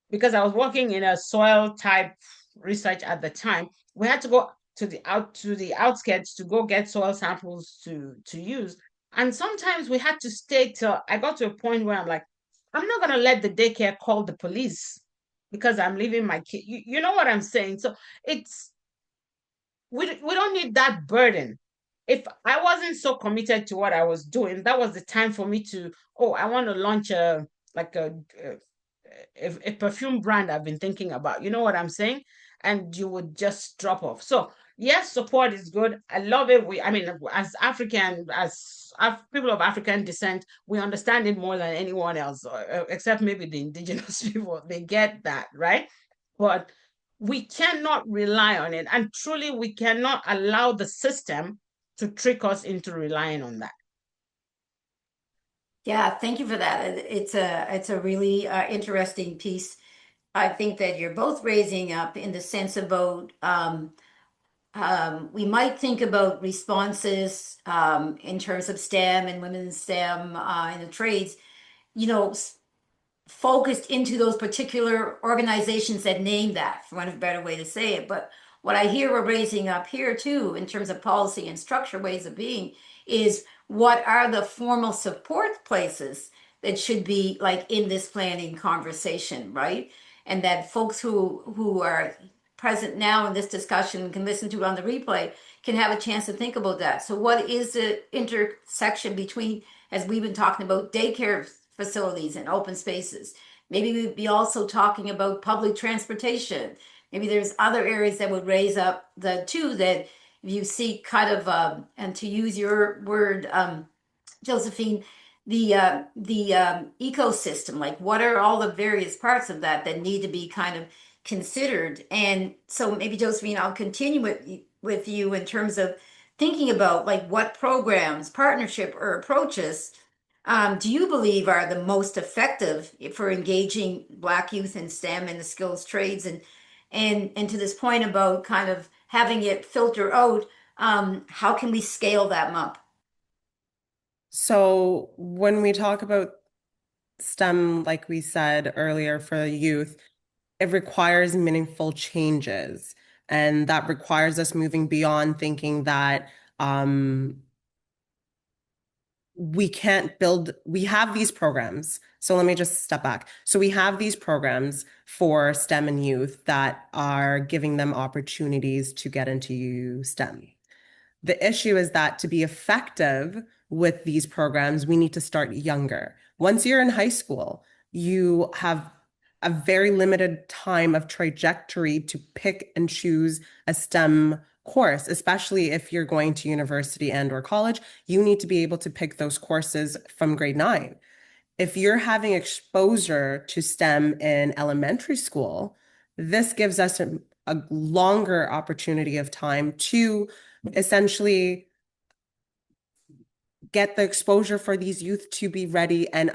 because I was working in a soil type research at the time, we had to go to the outskirts to go get soil samples to use. And sometimes we had to stay till I got to a point where I'm like, I'm not gonna let the daycare call the police because I'm leaving my kid. You know what I'm saying? So it's we don't need that burden. If I wasn't so committed to what I was doing, that was the time for me to, oh, I want to launch like a perfume brand I've been thinking about. You know what I'm saying? And you would just drop off. So yes, support is good. I love it. I mean, as people of African descent, we understand it more than anyone else, except maybe the indigenous people. They get that, right? But we cannot rely on it, and truly, we cannot allow the system to trick us into relying on that. Yeah, thank you for that. It's a really interesting piece. I think that you're both raising up in the sense about we might think about responses in terms of STEM and women's STEM in the trades, you know, focused into those particular organizations that name that, for want of a better way to say it. But what I hear we're raising up here too, in terms of policy and structure ways of being, is what are the formal support places that should be like in this planning conversation, right? And that folks who are present now in this discussion can listen to it on the replay can have a chance to think about that. So what is the intersection between, as we've been talking about, daycare facilities and open spaces? Maybe we'd be also talking about public transportation. Maybe there's other areas that would raise up the two that you see kind of, and to use your word, Josephine, the ecosystem. Like, what are all the various parts of that that need to be kind of considered? And so maybe Josephine, I'll continue with you in terms of thinking about like what programs, partnership, or approaches do you believe are the most effective for engaging Black youth in STEM and the skills trades, and to this point about kind of having it filter out, how can we scale that up? So when we talk about STEM, like we said earlier, for the youth, it requires meaningful changes. And that requires us moving beyond thinking that we can't build, we have these programs. So let me just step back. So we have these programs for STEM and youth that are giving them opportunities to get into STEM. The issue is that to be effective with these programs, we need to start younger. Once you're in high school, you have a very limited time of trajectory to pick and choose a STEM course, especially if you're going to university and or college. You need to be able to pick those courses from grade 9. If you're having exposure to STEM in elementary school, this gives us a longer opportunity of time to essentially get the exposure for these youth to be ready and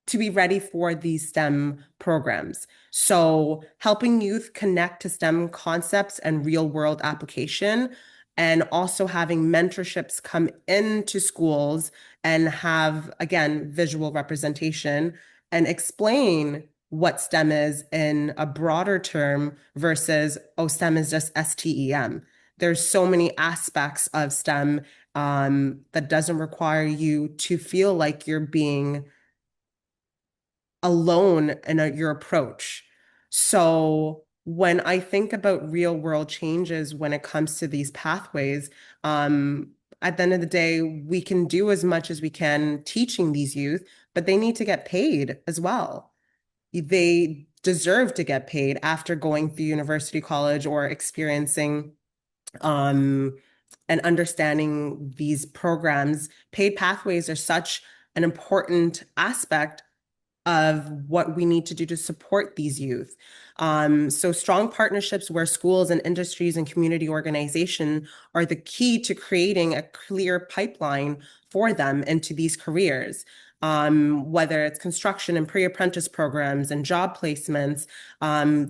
to be ready for these STEM programs. So helping youth connect to STEM concepts and real world application, and also having mentorships come into schools and have, again, visual representation and explain what STEM is in a broader term versus, oh, STEM is just STEM. There's so many aspects of STEM that doesn't require you to feel like you're being alone in your approach. So when I think about real world changes when it comes to these pathways, at the end of the day, we can do as much as we can teaching these youth, but they need to get paid as well. They deserve to get paid after going through university, college, or experiencing and understanding these programs. Paid pathways are such an important aspect of what we need to do to support these youth. So strong partnerships where schools and industries and community organization are the key to creating a clear pipeline for them into these careers. Whether it's construction and pre-apprentice programs and job placements,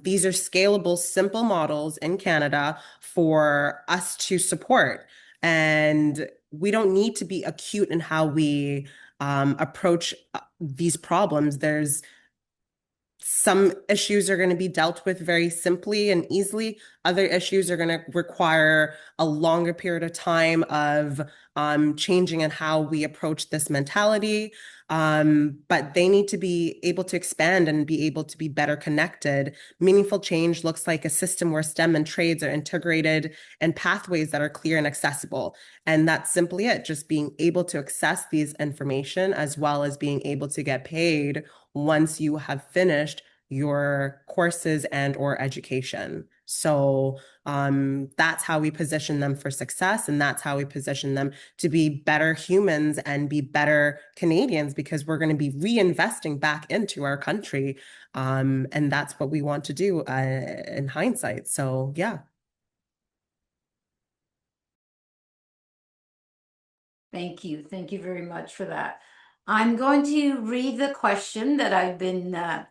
these are scalable, simple models in Canada for us to support. And we don't need to be acute in how we approach these problems. There's some issues are going to be dealt with very simply and easily. Other issues are going to require a longer period of time of changing in how we approach this mentality. But they need to be able to expand and be able to be better connected. Meaningful change looks like a system where STEM and trades are integrated and pathways that are clear and accessible. And that's simply it, just being able to access these information as well as being able to get paid once you have finished your courses and or education. So that's how we position them for success, and that's how we position them to be better humans and be better Canadians, because we're going to be reinvesting back into our country, and that's what we want to do in hindsight. So yeah. Thank you. Thank you very much for that. I'm going to read the question that I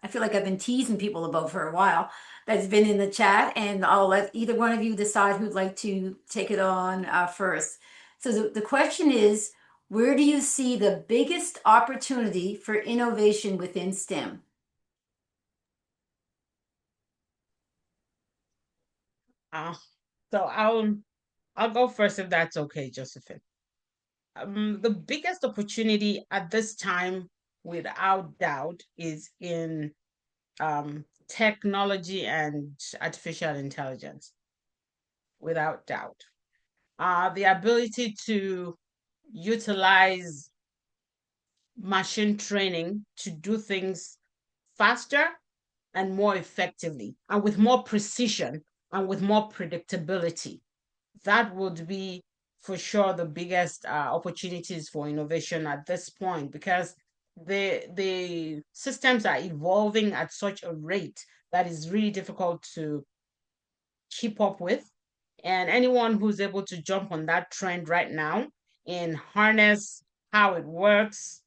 feel like I've been teasing people about for a while, that's been in the chat, and I'll let either one of you decide who'd like to take it on first. So the question is, where do you see the biggest opportunity for innovation within STEM? Uh, so I'll go first if that's okay, Josephine. The biggest opportunity at this time, without doubt, is in technology and artificial intelligence, without doubt. The ability to utilize machine training to do things faster and more effectively and with more precision and with more predictability. That would be for sure the biggest opportunities for innovation at this point, because the systems are evolving at such a rate that is really difficult to keep up with. And anyone who's able to jump on that trend right now and harness how it works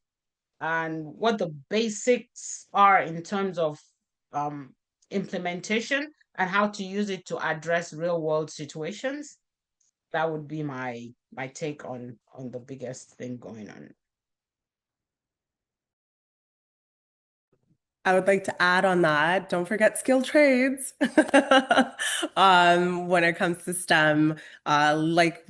and what the basics are in terms of um, implementation and how to use it to address real world situations, that would be my take on the biggest thing going on. I would like to add on that, don't forget skilled trades. When it comes to STEM, like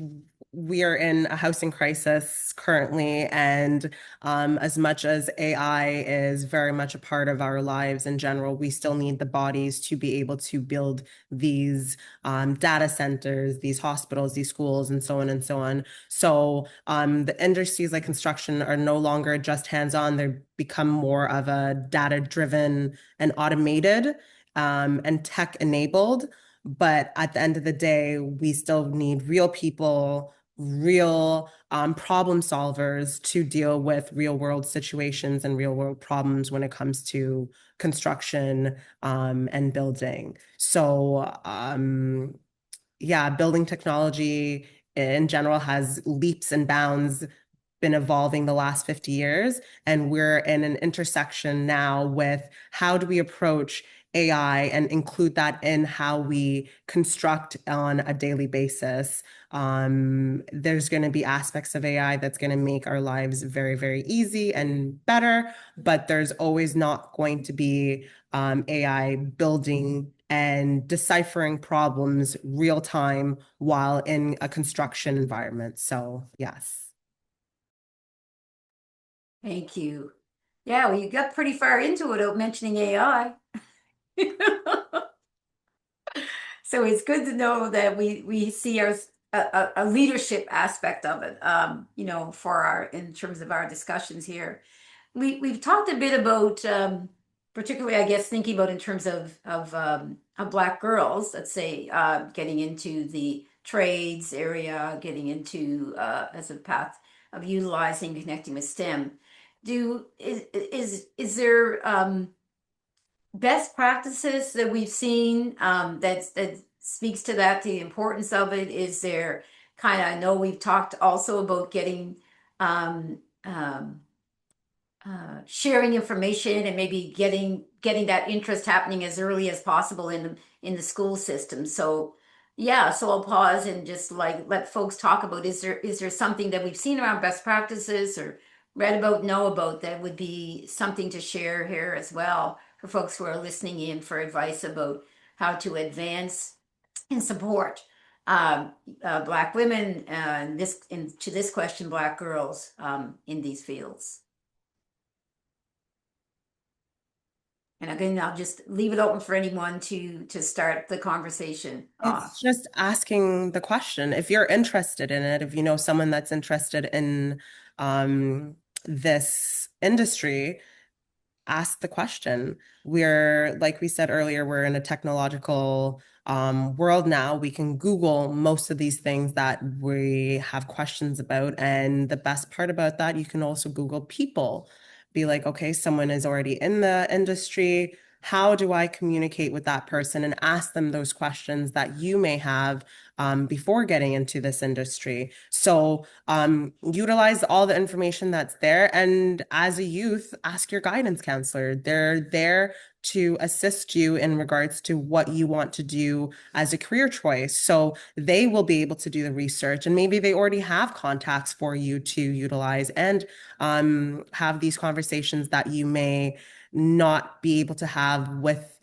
we are in a housing crisis currently, and as much as AI is very much a part of our lives in general, we still need the bodies to be able to build these data centers, these hospitals, these schools, and so on and so on. So the industries like construction are no longer just hands-on, they're become more of a data-driven and automated and tech-enabled. But at the end of the day, we still need real people, real problem solvers to deal with real world situations and real world problems when it comes to construction and building. So, yeah, building technology in general has leaps and bounds been evolving the last 50 years. And we're in an intersection now with how do we approach AI and include that in how we construct on a daily basis. There's going to be aspects of AI that's going to make our lives very, very easy and better, but there's always not going to be AI building and deciphering problems real time while in a construction environment. So, yes. Thank you. Yeah, well, you got pretty far into it without mentioning AI. So it's good to know that we see a leadership aspect of it, for our in terms of our discussions here. We've talked a bit about, particularly, I guess, thinking about in terms of Black girls, let's say, getting into the trades area, getting into as a path of utilizing connecting with STEM. Is there best practices that we've seen that speaks to that, the importance of it? Is there kind of, I know we've talked also about getting um, um, sharing information and maybe getting that interest happening as early as possible in the school system. So yeah, so I'll pause and just like let folks talk about, is there something that we've seen around best practices or read about, know about, that would be something to share here as well for folks who are listening in for advice about how to advance and support Black women, to this question, Black girls in these fields. And again, I'll just leave it open for anyone to start the conversation It's off. just asking the question. If you're interested in it, if you know someone that's interested in this industry, ask the question. We're, like we said earlier, we're in a technological world now. We can Google most of these things that we have questions about. And the best part about that, you can also Google people. Be like, okay, someone is already in the industry. How do I communicate with that person and ask them those questions that you may have before getting into this industry? So utilize all the information that's there. And as a youth, ask your guidance counselor. They're there to assist you in regards to what you want to do as a career choice. So they will be able to do the research, and maybe they already have contacts for you to utilize and have these conversations that you may not be able to have with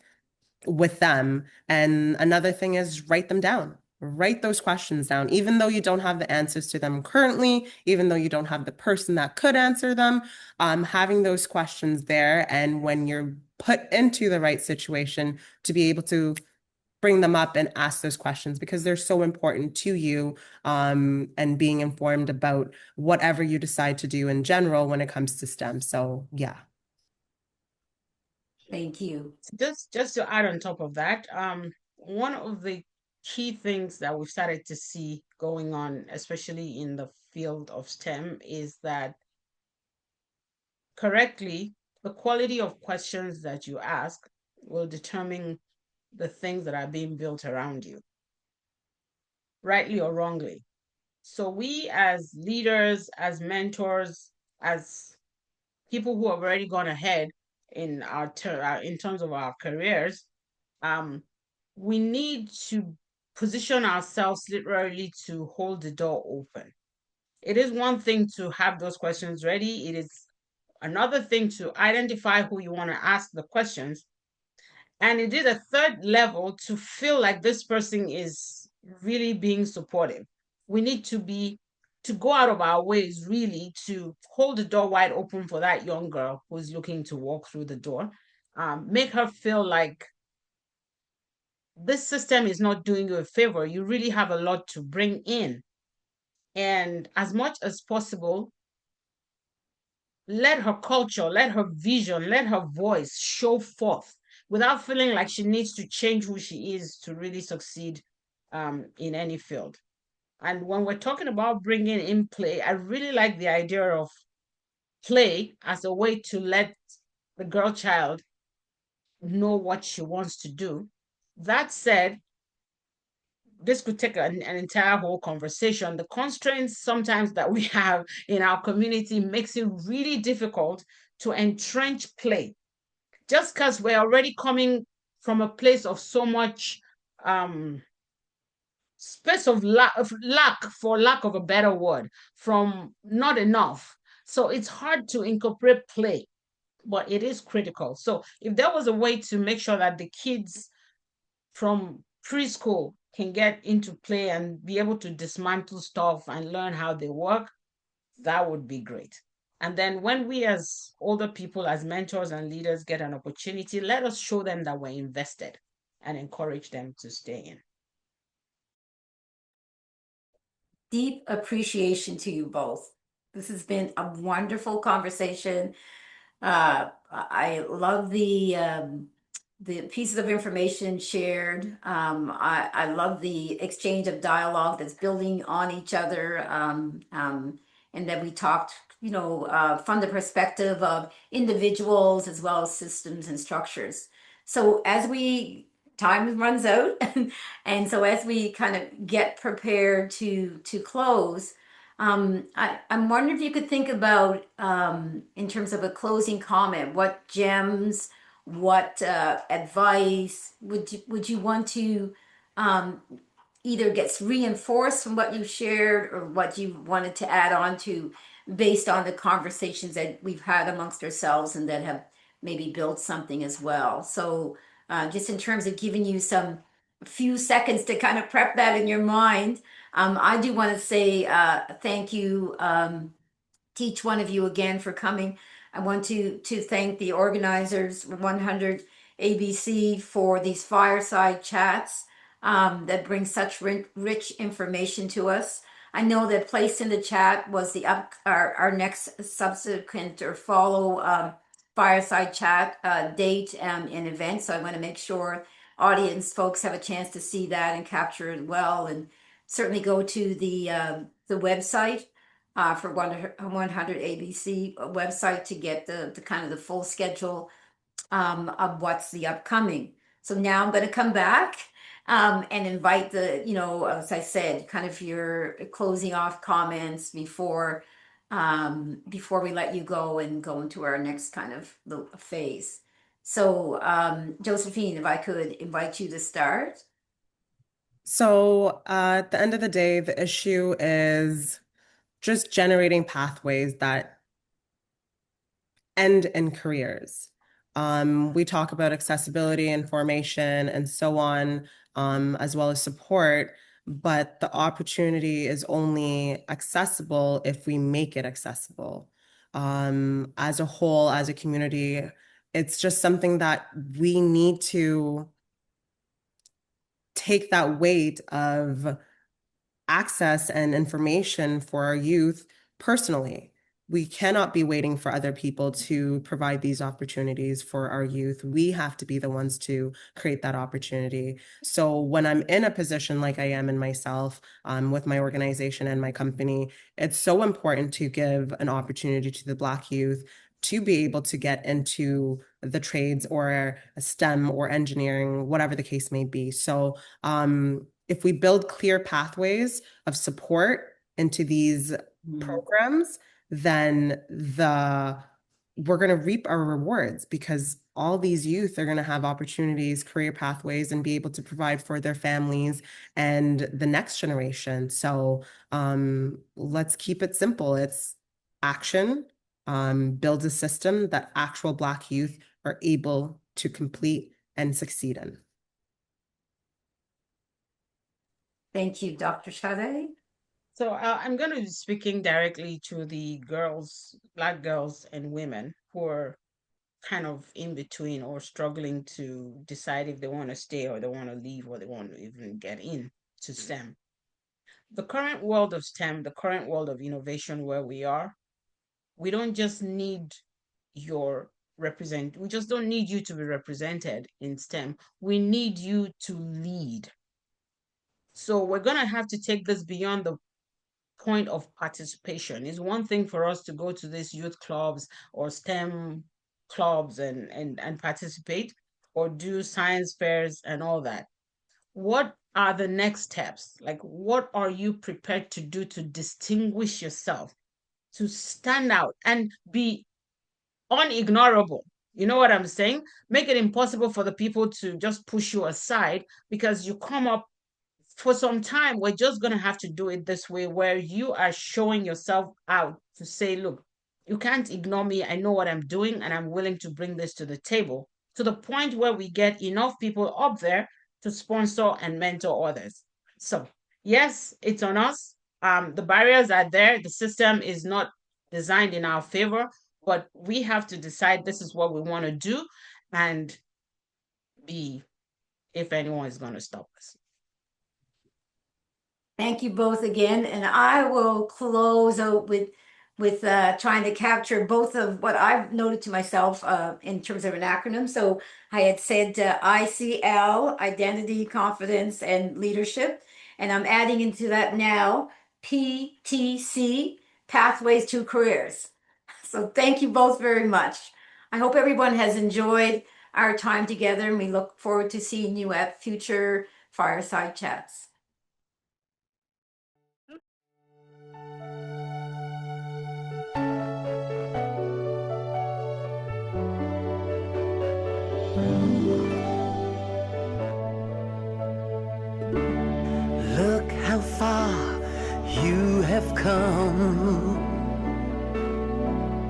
them. And another thing is write them down. Write those questions down, even though you don't have the answers to them currently, even though you don't have the person that could answer them, having those questions there. And when you're put into the right situation, to be able to bring them up and ask those questions because they're so important to you, and being informed about whatever you decide to do in general when it comes to STEM. So, yeah. Thank you. Just to add on top of that, one of the key things that we've started to see going on, especially in the field of STEM, is that correctly, the quality of questions that you ask will determine the things that are being built around you, rightly or wrongly. So we as leaders, as mentors, as people who have already gone ahead in in terms of our careers, um, we need to position ourselves literally to hold the door open. It is one thing to have those questions ready. It is another thing to identify who you want to ask the questions. And it is a third level to feel like this person is really being supportive. We need to go out of our ways really to hold the door wide open for that young girl who's looking to walk through the door. Make her feel like this system is not doing you a favor. You really have a lot to bring in. And as much as possible, let her culture, let her vision, let her voice show forth without feeling like she needs to change who she is to really succeed in any field. And when we're talking about bringing in play, I really like the idea of play as a way to let the girl child know what she wants to do. That said, this could take an entire whole conversation. The constraints sometimes that we have in our community makes it really difficult to entrench play. Just because we're already coming from a place of so much space of lack, for lack of a better word, from not enough. So it's hard to incorporate play, but it is critical. So if there was a way to make sure that the kids from preschool can get into play and be able to dismantle stuff and learn how they work, that would be great. And then when we as older people, as mentors and leaders get an opportunity, let us show them that we're invested and encourage them to stay in. Deep appreciation to you both. This has been a wonderful conversation. I love the pieces of information shared. I love the exchange of dialogue that's building on each other, and that we talked, from the perspective of individuals as well as systems and structures. So time runs out, and so as we kind of get prepared to close, I'm wondering if you could think about, in terms of a closing comment, what gems, what advice would you want to, either gets reinforced from what you shared or what you wanted to add on to based on the conversations that we've had amongst ourselves and that have maybe built something as well. So just in terms of giving you some few seconds to kind of prep that in your mind, I do want to say thank you to each one of you again for coming. I want to thank the organizers, 100 ABC, for these fireside chats that bring such rich information to us. I know that placed in the chat was our next subsequent or follow fireside chat date and event. So I want to make sure audience folks have a chance to see that and capture it well, and certainly go to the website for 100 ABC website to get the kind of the full schedule of what's the upcoming. So now I'm going to come back and invite as I said, kind of your closing off comments before we let you go and go into our next kind of phase. So Josephine, if I could invite you to start. So at the end of the day, the issue is just generating pathways that end in careers. We talk about accessibility and formation and so on, as well as support, but the opportunity is only accessible if we make it accessible. As a whole, as a community, it's just something that we need to take that weight of access and information for our youth personally. We cannot be waiting for other people to provide these opportunities for our youth. We have to be the ones to create that opportunity. So when I'm in a position like I am in myself, with my organization and my company, it's so important to give an opportunity to the Black youth to be able to get into the trades or a STEM or engineering, whatever the case may be. So if we build clear pathways of support into these programs, then we're going to reap our rewards, because all these youth are going to have opportunities, career pathways, and be able to provide for their families and the next generation. So let's keep it simple. It's action, builds a system that actual Black youth are able to complete and succeed in. Thank you, Dr. Sade. So I'm going to be speaking directly to the girls, Black girls and women who are kind of in between or struggling to decide if they want to stay or they want to leave or they want to even get in to STEM. The current world of STEM, the current world of innovation where we are, we don't just need we just don't need you to be represented in STEM. We need you to lead. So we're going to have to take this beyond the point of participation. It's one thing for us to go to these youth clubs or STEM clubs and participate or do science fairs and all that. What are the next steps? Like, what are you prepared to do to distinguish yourself, to stand out and be unignorable? You know what I'm saying? Make it impossible for the people to just push you aside because you come up for some time. We're just going to have to do it this way where you are showing yourself out to say, look, you can't ignore me. I know what I'm doing and I'm willing to bring this to the table, to the point where we get enough people up there to sponsor and mentor others. So yes, it's on us. The barriers are there. The system is not designed in our favor, but we have to decide this is what we want to do and be, if anyone is going to stop us. Thank you both again, and I will close out with trying to capture both of what I've noted to myself in terms of an acronym. So I had said ICL, Identity, Confidence, and Leadership, and I'm adding into that now PTC, Pathways to Careers. So thank you both very much. I hope everyone has enjoyed our time together, and we look forward to seeing you at future Fireside Chats. Look how far you have come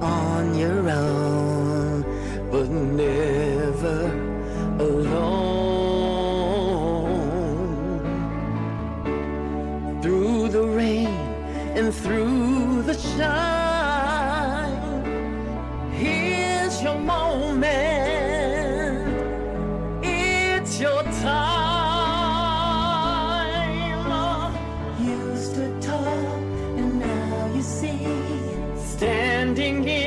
on your own, but never alone. Through the rain and through the shine, here's your moment. It's your time. You stood tall and now you see, standing in